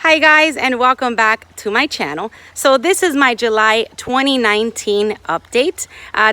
Hi guys, and welcome back to my channel. So this is my July 2019 update.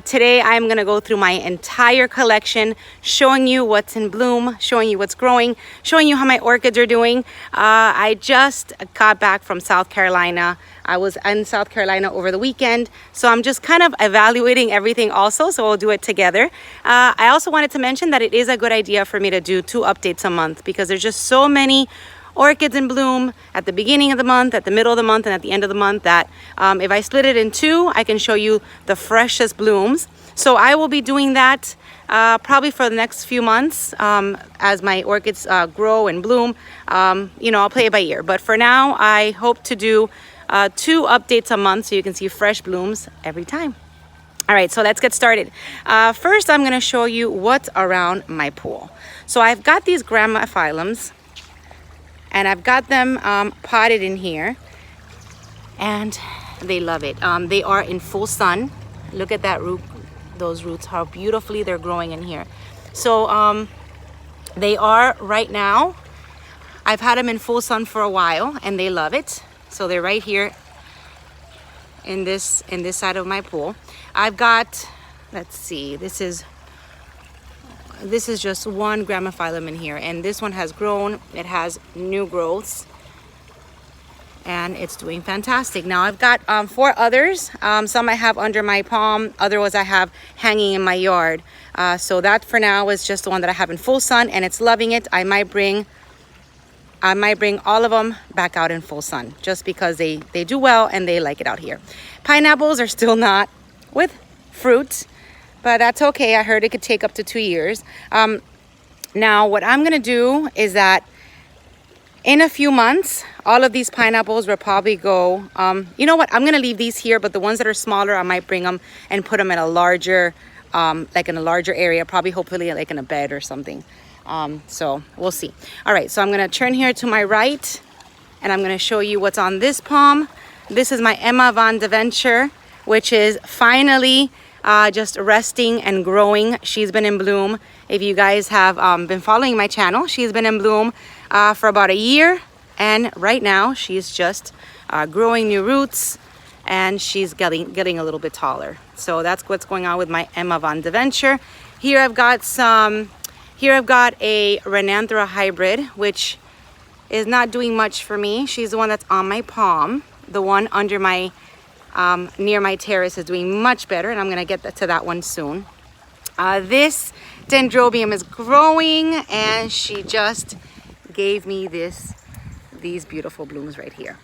Today I'm going to go through my entire collection, showing you what's in bloom, showing you what's growing, showing you how my orchids are doing. I just got back from South Carolina. I was in South Carolina over the weekend, so I'm just kind of evaluating everything also, so we'll do it together. I also wanted to mention that it is a good idea for me to do 2 updates a month because there's just so many orchids in bloom at the beginning of the month, at the middle of the month, and at the end of the month that if I split it in 2, I can show you the freshest blooms. So I will be doing that probably for the next few months as my orchids grow and bloom. You know, I'll play it by ear. But for now, I hope to do 2 updates a month so you can see fresh blooms every time. All right, so let's get started. First, I'm going to show you what's around my pool. So I've got these grandma phylums, and I've got them potted in here, and they love it. They are in full sun. Look at that root, those roots, how beautifully they're growing in here. So they are right now. I've had them in full sun for a while, and they love it. So they're right here in this side of my pool. I've got, let's see, this is just one grandma phylum in here, and this one has grown. It has new growths, and it's doing fantastic. Now I've got 4 others. Some I have under my palm, other ones I have hanging in my yard. So that for now is just the one that I have in full sun, and it's loving it. I might bring all of them back out in full sun just because they do well and they like it out here. Pineapples are still not with fruit, but that's okay. I heard it could take up to 2 years. Now what I'm gonna do is that in a few months, all of these pineapples will probably go, you know what, I'm gonna leave these here, but the ones that are smaller, I might bring them and put them in a larger, like in a larger area, probably hopefully like in a bed or something. So we'll see. All right, so I'm gonna turn here to my right, and I'm gonna show you what's on this palm. This is my Emma Vanda venture, which is finally just resting and growing. She's been in bloom. If you guys have been following my channel, she's been in bloom for about a year, and right now she's just growing new roots, and she's getting a little bit taller. So that's what's going on with my Emma Vanda venture. Here I've got a Renanthera hybrid, which is not doing much for me. She's the one that's on my palm. The one under my near my terrace is doing much better, and I'm gonna get to that one soon. This dendrobium is growing, and she just gave me these beautiful blooms right here.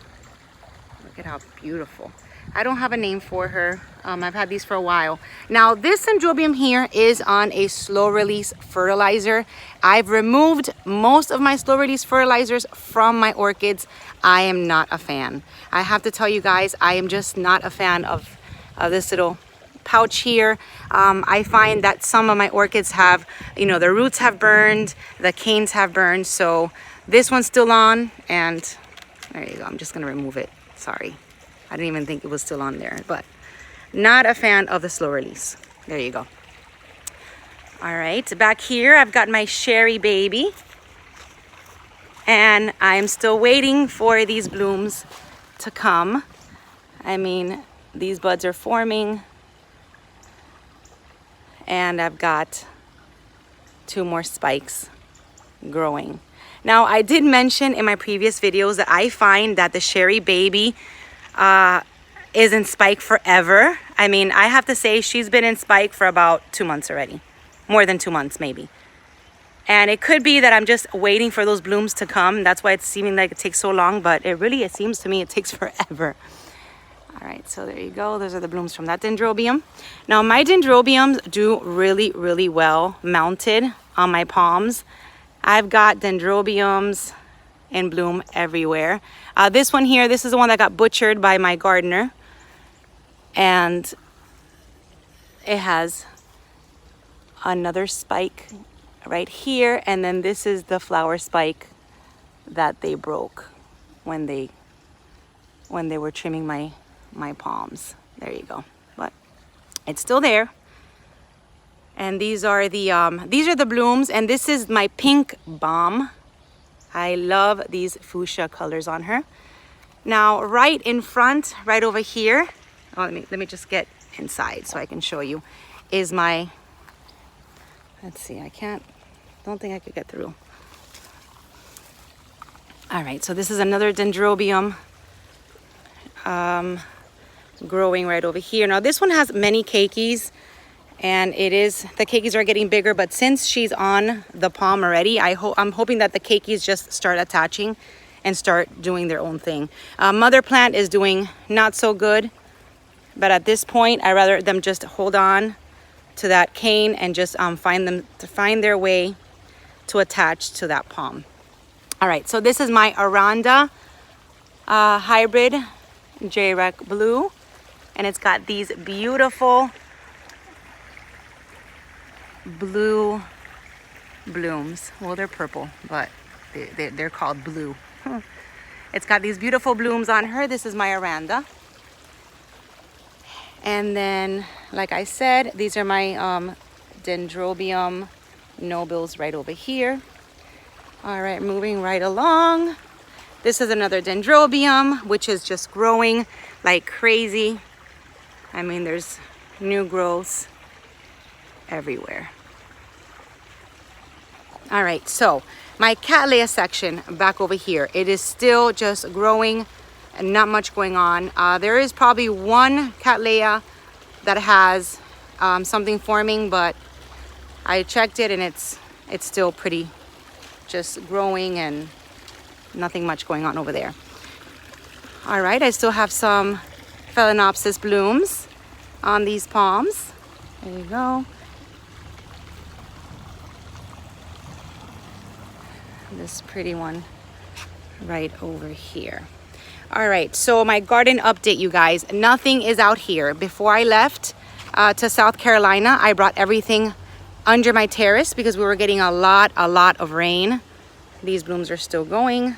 Look at how beautiful. I don't have a name for her. I've had these for a while. Now this dendrobium here is on a slow release fertilizer. I've removed most of my slow release fertilizers from my orchids. I am not a fan. I have to tell you guys, I am just not a fan of this little pouch here. I find that some of my orchids have, you know, the roots have burned, the canes have burned. So this one's still on, and there you go. I'm just gonna remove it. Sorry. I didn't even think it was still on there, but not a fan of the slow release. There you go. All right, back here I've got my Cherie Baby, and I'm still waiting for these blooms to come. I mean, these buds are forming, and I've got 2 more spikes growing. Now, I did mention in my previous videos that I find that the Cherie Baby is in spike forever. I mean, I have to say she's been in spike for about 2 months already. More than 2 months, maybe. And it could be that I'm just waiting for those blooms to come. That's why it's seeming like it takes so long, but it seems to me it takes forever. All right, so there you go. Those are the blooms from that dendrobium. Now, my dendrobiums do really, really well mounted on my palms. I've got dendrobiums in bloom everywhere. This one here, this is the one that got butchered by my gardener, and it has another spike right here, and then this is the flower spike that they broke when they were trimming my palms. There you go, but it's still there. And these are the blooms, and this is my pink bomb. I love these fuchsia colors on her. Now, right in front, right over here, oh, let me just get inside so I can show you, is my, let's see, don't think I could get through. All right, so this is another dendrobium growing right over here. Now this one has many keikis, and the keikis are getting bigger, but since she's on the palm already, I'm hoping that the keikis just start attaching and start doing their own thing. Mother plant is doing not so good, but at this point, I'd rather them just hold on to that cane and just find their way to attach to that palm. All right, so this is my Aranda hybrid J-Rec Blue, and it's got these beautiful blue blooms. Well, they're purple, but they're called blue. It's got these beautiful blooms on her. This is my Aranda. And then, like I said, these are my Dendrobium nobles right over here. All right, moving right along. This is another Dendrobium, which is just growing like crazy. I mean, there's new growths everywhere. All right, so my Cattleya section back over here, it is still just growing and not much going on. There is probably one Cattleya that has something forming, but I checked it and it's still pretty just growing and nothing much going on over there. All right, I still have some Phalaenopsis blooms on these palms. There you go. This pretty one right over here. All right, so my garden update, you guys. Nothing is out here. Before I left to South Carolina, I brought everything under my terrace because we were getting a lot of rain. These blooms are still going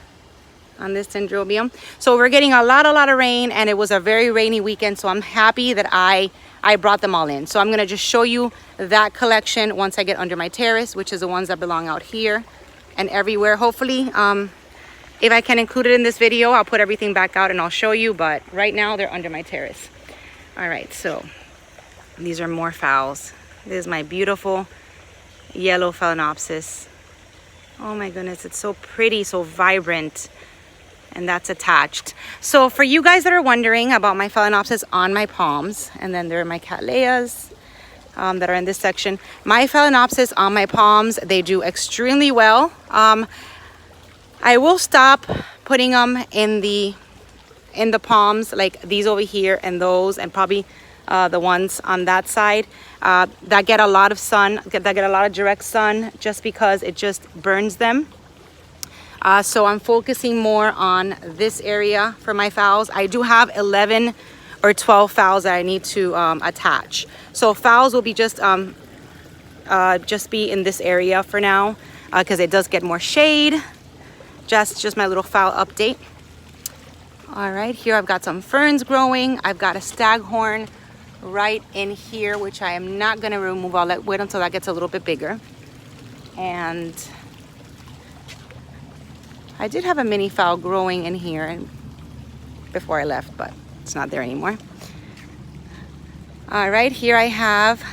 on this Dendrobium. So we're getting a lot of rain, and it was a very rainy weekend, so I'm happy that I brought them all in. So I'm gonna just show you that collection once I get under my terrace, which is the ones that belong out here and everywhere. Hopefully, if I can include it in this video, I'll put everything back out and I'll show you, but right now they're under my terrace. All right, so these are more phals. This is my beautiful yellow Phalaenopsis. Oh my goodness, it's so pretty, so vibrant, and that's attached. So for you guys that are wondering about my Phalaenopsis on my palms, and then there are my Cattleyas that are in this section. My Phalaenopsis on my palms, they do extremely well. I will stop putting them in the palms, like these over here and those, and probably the ones on that side that get a lot of sun, that get a lot of direct sun, just because it just burns them. So I'm focusing more on this area for my phals. I do have 11 or 12 phals that I need to attach. So phals will be just be in this area for now, because it does get more shade. Just my little phal update. All right, here I've got some ferns growing. I've got a staghorn right in here, which I am not gonna remove. I'll wait until that gets a little bit bigger. And I did have a mini phal growing in here before I left, but it's not there anymore. All right, here I have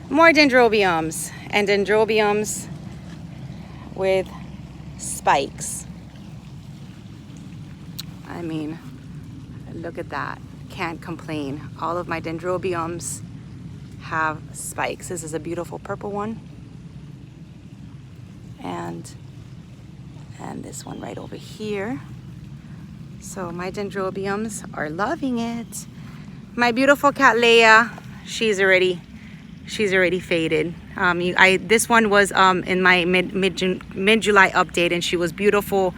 more dendrobiums, and dendrobiums with spikes. I mean, look at that. Can't complain. All of my dendrobiums have spikes. This is a beautiful purple one, and this one right over here. So my dendrobiums are loving it. My beautiful Cattleya, she's already faded. This one was in my mid-July update, and she was beautiful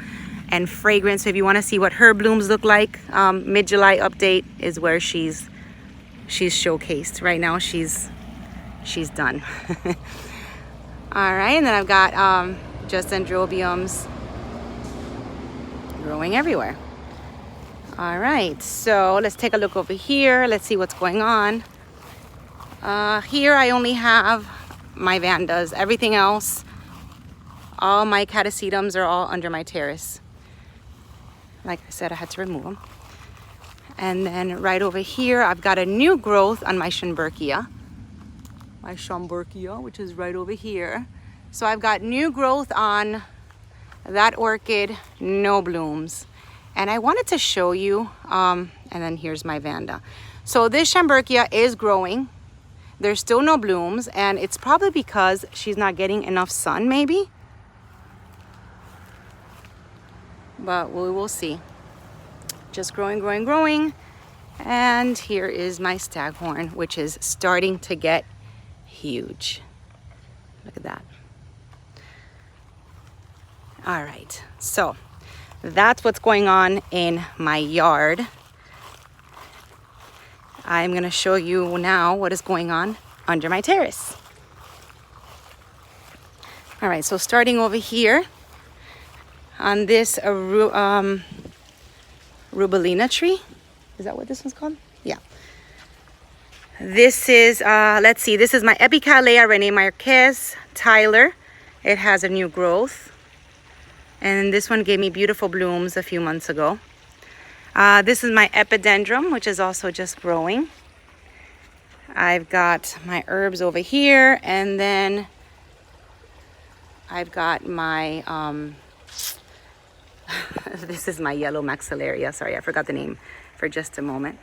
and fragrant. So if you want to see what her blooms look like, mid-July update is where she's showcased. Right now she's done. All right, and then I've got just dendrobiums growing everywhere. All right, so let's take a look over here. Let's see what's going on. Here I only have my Vandas. Everything else All my catasetums are all under my terrace. Like I said, I had to remove them. And then right over here, I've got a new growth on my Schomburgkia. My Schomburgkia, which is right over here. So I've got new growth on that orchid, no blooms. And I wanted to show you, and then here's my Vanda. So this Schomburgkia is growing. There's still no blooms, and it's probably because she's not getting enough sun, maybe. But we will see. Just growing, growing, growing. And here is my staghorn, which is starting to get huge. Look at that. All right, so that's what's going on in my yard. I'm gonna show you now what is going on under my terrace. All right, so starting over here on this rubellina tree. Is that what this one's called? Yeah. This is, let's see, this is my Epicalea Rene Marquez Tyler. It has a new growth. And this one gave me beautiful blooms a few months ago. This is my Epidendrum, which is also just growing. I've got my herbs over here, and then I've got my, this is my yellow maxillaria. Sorry, I forgot the name for just a moment.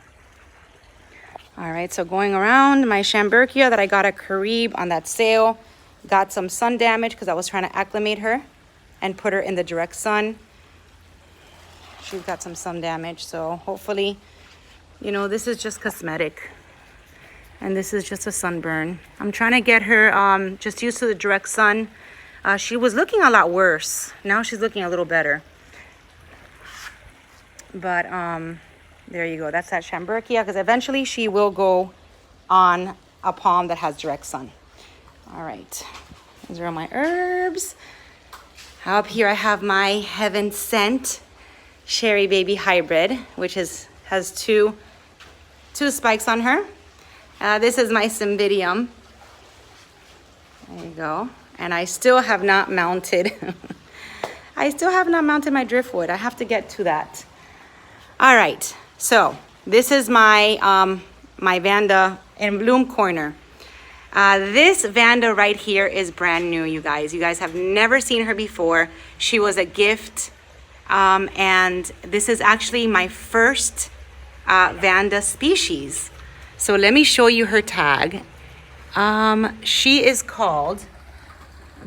All right, so going around my Schomburgkia that I got at Carib on that sale. Got some sun damage because I was trying to acclimate her and put her in the direct sun. She's got some sun damage, so hopefully, you know, this is just cosmetic. And this is just a sunburn. I'm trying to get her just used to the direct sun. She was looking a lot worse. Now she's looking a little better. But there you go. That's that Schomburgkia, because eventually she will go on a palm that has direct sun. All right. Those are all my herbs. Up here I have my Heaven Sent Cherie Baby hybrid, which has two spikes on her. This is my Cymbidium. There you go. And I still have not mounted I still have not mounted my driftwood. I have to get to that. All right, so this is my my Vanda in bloom corner. This Vanda right here is brand new, you guys. You guys have never seen her before. She was a gift, and this is actually my first Vanda species. So let me show you her tag. She is called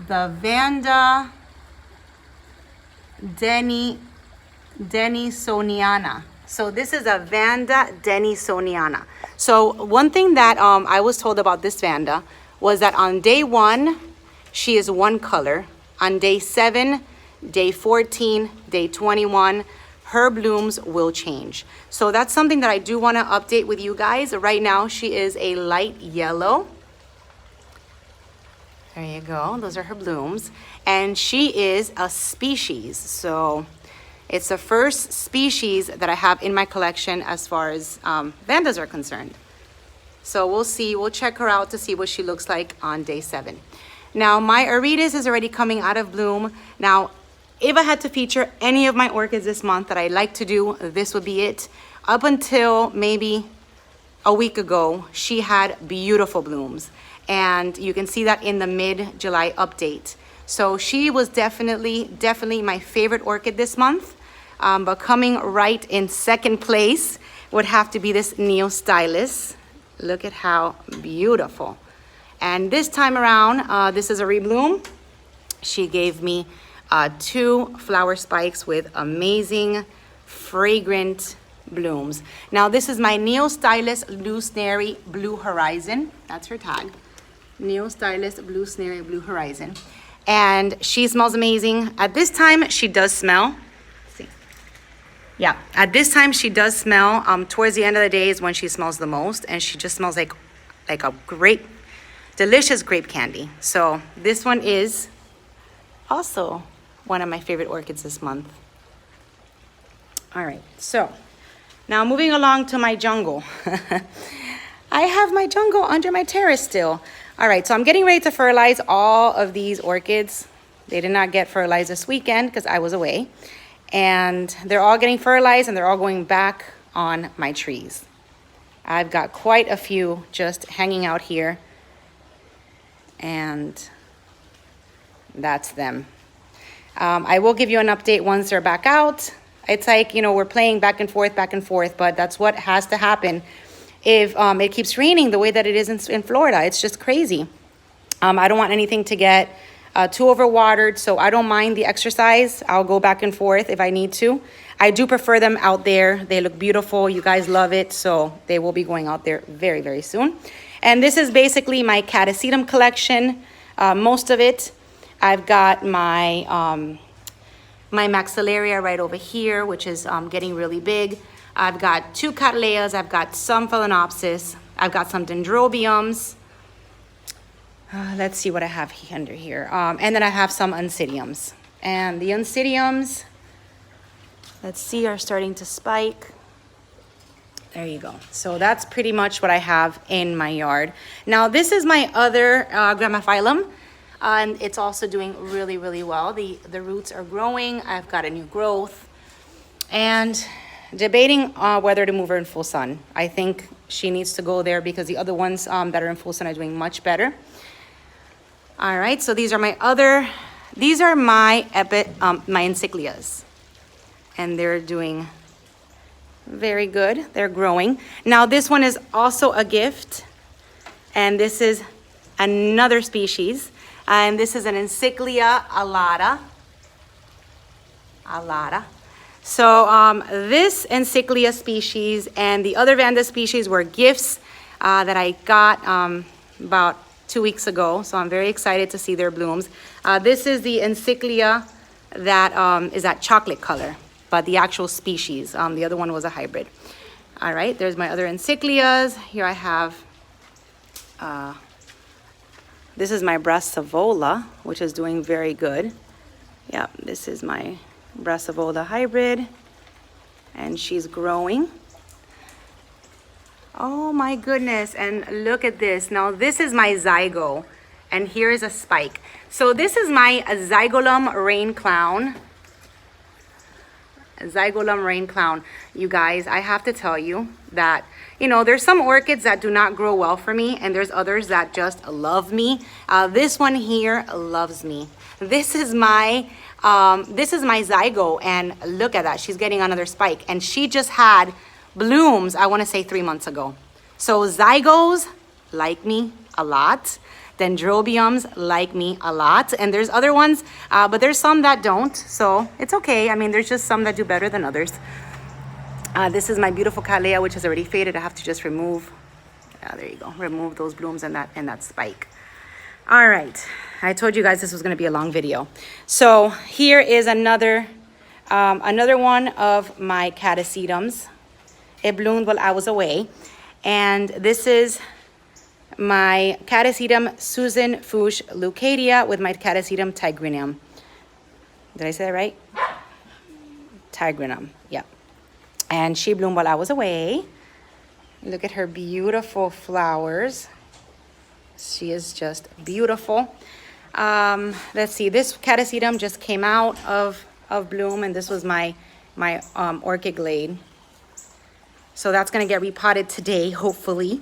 the Vanda Denisoniana. So this is a Vanda Denisoniana. So one thing that I was told about this Vanda was that on day 1, she is one color. On day 7, day 14, day 21, her blooms will change. So that's something that I do want to update with you guys. Right now, she is a light yellow. There you go. Those are her blooms. And she is a species. So it's the first species that I have in my collection as far as Vandas are concerned. So we'll see. We'll check her out to see what she looks like on day 7. Now, my Aretas is already coming out of bloom. Now, if I had to feature any of my orchids this month that I like to do, this would be it. Up until maybe a week ago, she had beautiful blooms. And you can see that in the mid-July update. So she was definitely my favorite orchid this month. But coming right in second place would have to be this Neo Stylus. Look at how beautiful. And this time around, this is a rebloom. She gave me 2 flower spikes with amazing, fragrant blooms. Now this is my Neo Stylus Blue Snary Blue Horizon. That's her tag. Neo Stylus Blue Snary Blue Horizon. And she smells amazing. At this time, she does smell. Yeah, at this time she does smell. Towards the end of the day is when she smells the most, and she just smells like a great, delicious grape candy. So this one is also one of my favorite orchids this month. All right, so now moving along to my jungle. I have my jungle under my terrace still. All right, so I'm getting ready to fertilize all of these orchids. They did not get fertilized this weekend because I was away. And they're all getting fertilized and they're all going back on my trees. I've got quite a few just hanging out here. And that's them. I will give you an update once they're back out. It's like, you know, we're playing back and forth, but that's what has to happen if it keeps raining the way that it is in Florida. It's just crazy. I don't want anything to get too overwatered, so I don't mind the exercise. I'll go back and forth if I need to. I do prefer them out there. They look beautiful. You guys love it, so they will be going out there very, very soon. And this is basically my catasetum collection, most of it. I've got my my maxillaria right over here, which is getting really big. I've got 2 cattleyas. I've got some phalaenopsis. I've got some dendrobiums. Let's see what I have under here. And then I have some oncidiums. And the oncidiums, let's see, are starting to spike. There you go. So that's pretty much what I have in my yard. Now this is my other Gramophyllum. And it's also doing really, really well. The roots are growing. I've got a new growth. And debating whether to move her in full sun. I think she needs to go there because the other ones that are in full sun are doing much better. All right, so these are my my encyclias. And they're doing very good. They're growing. Now this one is also a gift. And this is another species. And this is an Encyclia alata. So this Encyclia species and the other Vanda species were gifts that I got about 2 weeks ago. So I'm very excited to see their blooms. This is the Encyclia that is that chocolate color, but the actual species. The other one was a hybrid. All right, there's my other Encyclias. Here I have, this is my Brassavola, which is doing very good. Yeah, this is my Brassavola hybrid, and she's growing. Oh my goodness, and look at this. Now this is my zygo, and here is a spike. So this is my Zygolum Rain Clown. Zygolum Rain Clown. You guys, I have to tell you that, you know, there's some orchids that do not grow well for me, and there's others that just love me. This one here loves me. This is my zygo, and look at that. She's getting another spike, and she just had blooms, I want to say 3 months ago. So zygos like me a lot. Dendrobiums like me a lot. And there's other ones, but there's some that don't. So it's okay. I mean, there's just some that do better than others. This is my beautiful Cattleya, which is already faded. I have to just remove, there you go, remove those blooms and that spike. All right. I told you guys this was going to be a long video. So here is another one of my catasetums. It bloomed while I was away. And this is my Catasetum Susan Fuchs Leucadia with my Catasetum tigrinum. Did I say that right? Tigrinum, yeah. And she bloomed while I was away. Look at her beautiful flowers. She is just beautiful. Let's see, this Catasetum just came out of bloom, and this was my orchid glade. So that's gonna get repotted today, hopefully.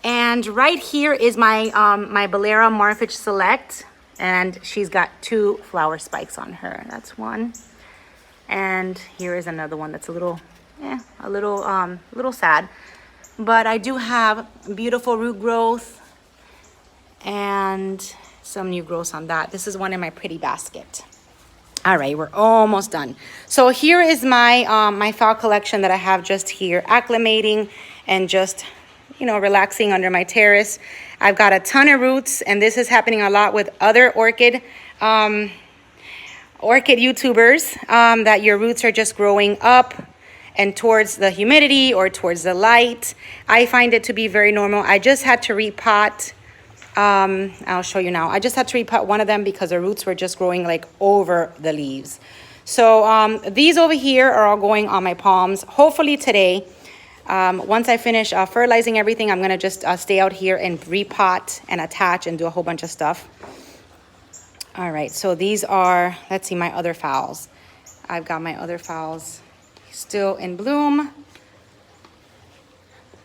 And right here is my my bolero Marfitch Select, and she's got 2 flower spikes on her. That's one, and here is another one that's a little sad. But I do have beautiful root growth and some new growth on that. This is one in my pretty basket. All right, we're almost done. So here is my my fall collection that I have just here, acclimating and just, you know, relaxing under my terrace. I've got a ton of roots, and this is happening a lot with other orchid YouTubers, that your roots are just growing up and towards the humidity or towards the light. I find it to be very normal. I just had to repot. I'll show you now. I just had to repot one of them because the roots were just growing like over the leaves. So these over here are all going on my palms. Hopefully today, once I finish fertilizing everything, I'm gonna just stay out here and repot and attach and do a whole bunch of stuff. All right, so these are, let's see, my other phals. I've got my other phals still in bloom.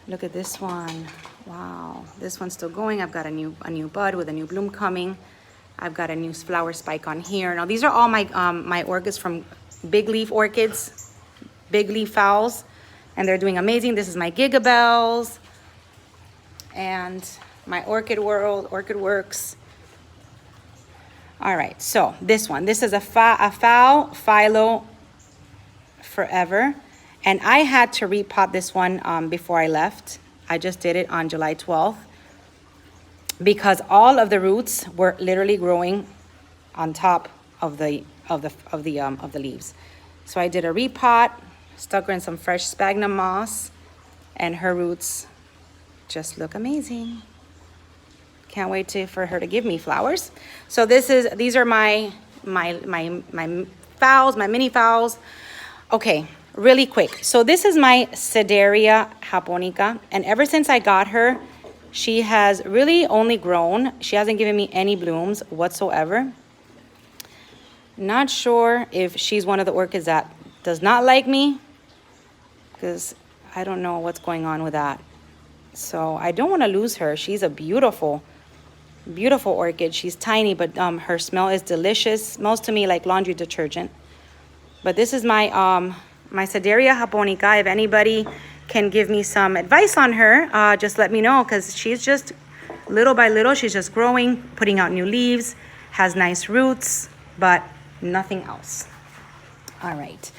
Look at this one. Wow, this one's still going. I've got a new bud with a new bloom coming. I've got a new flower spike on here. Now these are all my my orchids from Big Leaf Orchids, Big Leaf phals, and they're doing amazing. This is my Gigabells and my Orchid World, Orchid Works. All right, so this one, this is a phal Philo Forever. And I had to repot this one before I left. I just did it on July 12th because all of the roots were literally growing on top of the leaves. So I did a repot, stuck her in some fresh sphagnum moss, and her roots just look amazing. Can't wait for her to give me flowers. So these are my phals, my mini phals. Okay. Really quick. So this is my Sederia japonica, and ever since I got her, she has really only grown. She hasn't given me any blooms whatsoever. Not sure if she's one of the orchids that does not like me, because I don't know what's going on with that. So I don't want to lose her. She's a beautiful, beautiful orchid. She's tiny, but her smell is delicious. Smells to me like laundry detergent. But this is my my Sederia japonica. If anybody can give me some advice on her, just let me know, because she's just little by little, she's just growing, putting out new leaves, has nice roots, but nothing else. All right,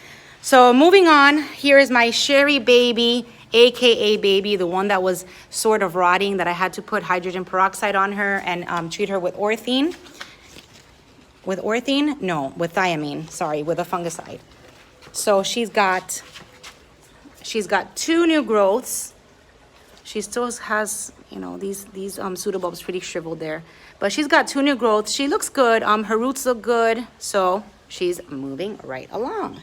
so moving on, here is my Cherie Baby, aka Baby, the one that was sort of rotting, that I had to put hydrogen peroxide on her and treat her with orthene. With orthene? No, with thiamine, sorry, with a fungicide. So she's got 2 new growths. She still has, you know, these pseudobulbs pretty shriveled there, but she's got 2 new growths. She looks good. Her roots look good, so she's moving right along.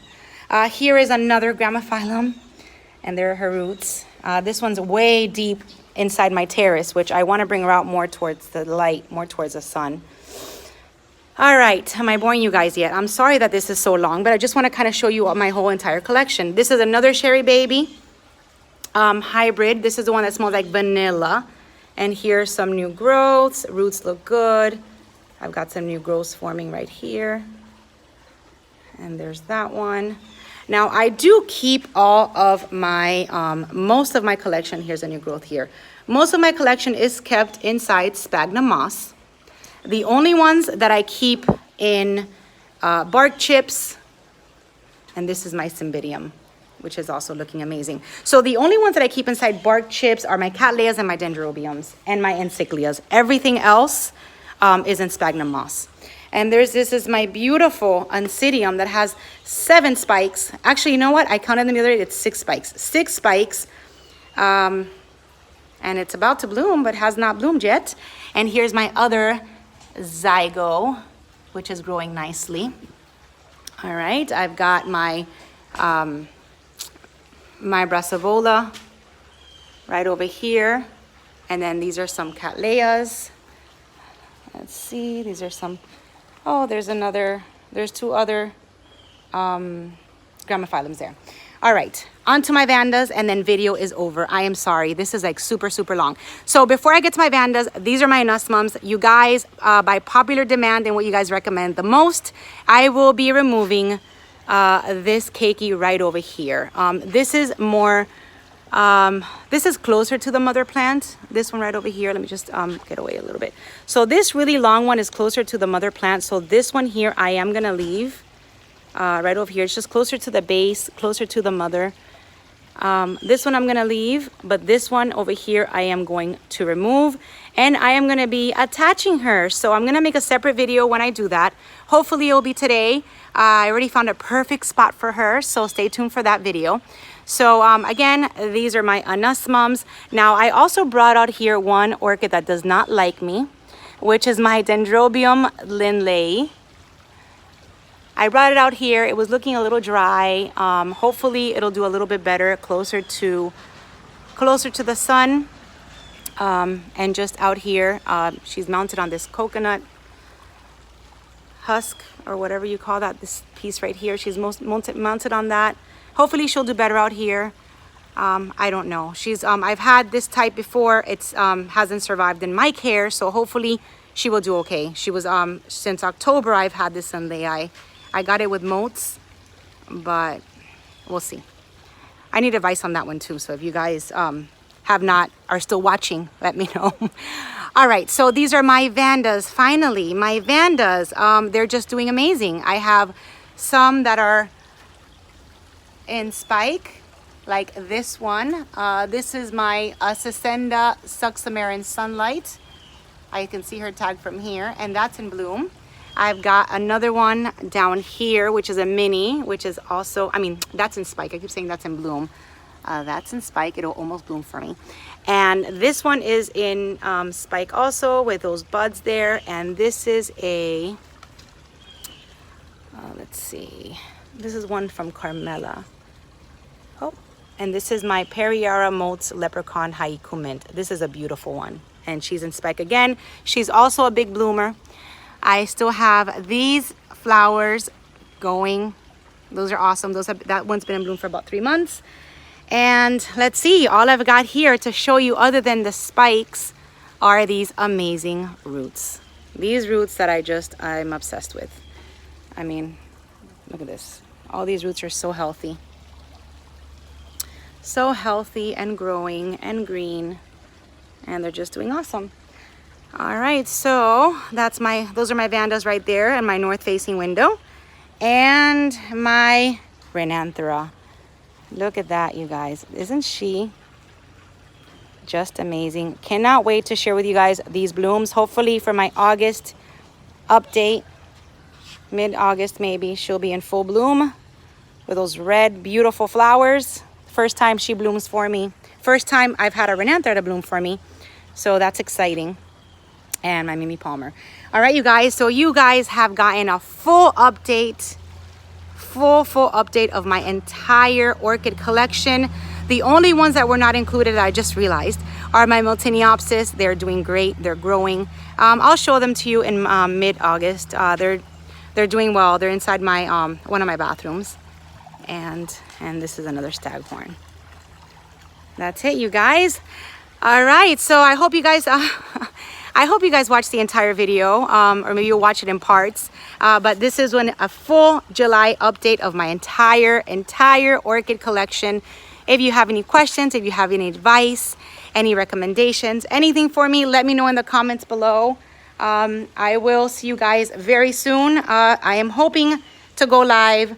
Here is another Gramophyllum, and there are her roots. This one's way deep inside my terrace, which I want to bring her out more towards the light, more towards the sun. All right, am I boring you guys yet? I'm sorry that this is so long, but I just want to kind of show you my whole entire collection. This is another Cherie Baby hybrid. This is the one that smells like vanilla. And here's some new growths. Roots look good. I've got some new growths forming right here. And there's that one. Now, I do keep all of my, most of my collection. Here's a new growth here. Most of my collection is kept inside sphagnum moss. The only ones that I keep in bark chips, and this is my Cymbidium, which is also looking amazing. So the only ones that I keep inside bark chips are my Cattleyas and my Dendrobiums and my Encyclias. Everything else is in sphagnum moss. And this is my beautiful Oncidium that has 7 spikes. Actually, you know what? I counted them the other day. It's 6 spikes. 6 spikes. And it's about to bloom, but has not bloomed yet. And here's my other Zygo, which is growing nicely. All right, I've got my my Brassivola right over here, and then these are some Cattleyas. Let's see, these are some. Oh, there's 2 other Gramophyllums there. All right, on to my Vandas, and then video is over. I am sorry, this is like super, super long. So before I get to my Vandas, these are my Anusmums. You guys, by popular demand and what you guys recommend the most, I will be removing this keiki right over here. This is more, this is closer to the mother plant. This one right over here, let me just get away a little bit. So this really long one is closer to the mother plant. So this one here, I am gonna leave. Right over here, it's just closer to the base, closer to the mother. This one I'm gonna leave, but this one over here I am going to remove, and I am gonna be attaching her. So I'm gonna make a separate video when I do that. Hopefully it'll be today. I already found a perfect spot for her, so stay tuned for that video. So again, these are my Anusmums. Now I also brought out here one orchid that does not like me, which is my Dendrobium Linley. I brought it out here. It was looking a little dry. Hopefully it'll do a little bit better, closer to the sun. And just out here, she's mounted on this coconut. husk or whatever you call that, this piece right here. She's mounted on that. Hopefully she'll do better out here. I don't know. She's I've had this type before. It's hasn't survived in my care, so hopefully she will do okay. She was since October I've had this in the eye. I got it with motes, but we'll see. I need advice on that one too, so if you guys are still watching, let me know. All right, so these are my Vandas. Finally, my Vandas, they're just doing amazing. I have some that are in spike, like this one. This is my Sesenda Suxamara Sunlight. I can see her tag from here, and that's in bloom. I've got another one down here, which is a mini, which is also, I mean, that's in spike. I keep saying that's in bloom. That's in spike. It'll almost bloom for me. And this one is in spike also with those buds there. And this is a, let's see. This is one from Carmela. Oh, and this is my Periara Motes Leprechaun Haiku Mint. This is a beautiful one. And she's in spike again. She's also a big bloomer. I still have these flowers going. Those are awesome. That one's been in bloom for about 3 months. And let's see, all I've got here to show you other than the spikes are these amazing roots. These roots that I'm obsessed with. I mean, look at this. All these roots are so healthy. So healthy and growing and green. And they're just doing awesome. All right, so those are my Vandas right there in my north facing window. And my Renanthera. Look at that, you guys. Isn't she just amazing? Cannot wait to share with you guys these blooms. Hopefully for my August update, mid-August maybe, she'll be in full bloom with those red, beautiful flowers. First time she blooms for me. First time I've had a Renanthera to bloom for me. So that's exciting. And my Mimi Palmer. All right, you guys. So you guys have gotten a full update. Full update of my entire orchid collection. The only ones that were not included, I just realized, are my Miltiniopsis. They're doing great. They're growing. I'll show them to you in mid-August. They're doing well. They're inside my one of my bathrooms. And this is another staghorn. That's it, you guys. All right. So I hope you guys watched the entire video, or maybe you'll watch it in parts. But this is a full July update of my entire orchid collection. If you have any questions, if you have any advice, any recommendations, anything for me, let me know in the comments below. I will see you guys very soon. I am hoping to go live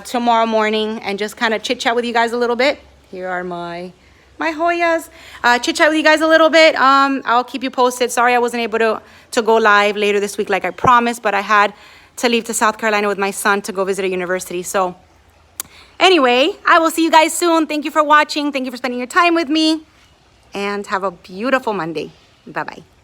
tomorrow morning and just kind of chit chat with you guys a little bit. Here are my Hoyas. Chit chat with you guys a little bit. I'll keep you posted. Sorry I wasn't able to go live later this week like I promised, but I had to leave to South Carolina with my son to go visit a university. So anyway, I will see you guys soon. Thank you for watching. Thank you for spending your time with me. And have a beautiful Monday. Bye-bye.